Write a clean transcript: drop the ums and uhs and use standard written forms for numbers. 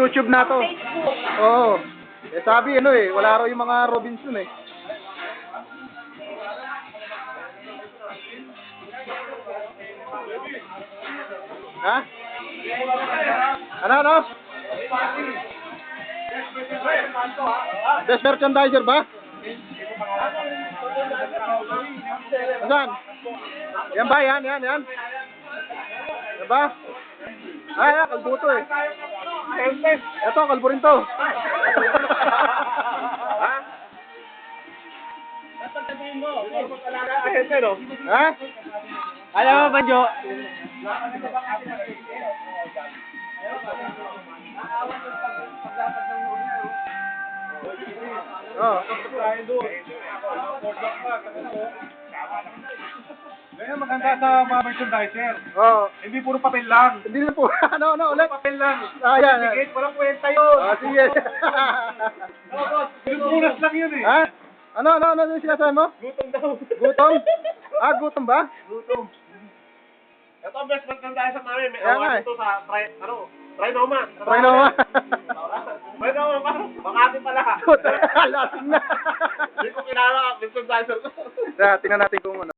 YouTube na to. Facebook. Oo. Eh sabi ano eh, wala raw yung mga Robinson eh. Ha? Ano? Best merchandiser ba? Saan? Yan ba? Yan. Yan ba? Ay, kalbo to eh. Ito, kalbo rin to. Ha? Ha? Alam mo ba, Jo? Oh. Ngayon maganda sa mga merchandiser. Oh. Hindi puro papel lang. Hindi na po. Ano ulit? Papel lang. Ah, yan. Ticket, walang kwenta yun. Ah, sige. Yung punas lang yun eh. Ha? Ano yung sinasabi mo? Gutom daw. Gutom? Ah, gutom ba? Gutom. Ito ang best merchandiser namin. May Kaya nga award eh. ito sa Trinoma. Trinoma. Trinoma pa. Makati pala. Lasing na. Hindi ko kilala ang merchandiser ko. Tingnan natin kung ano.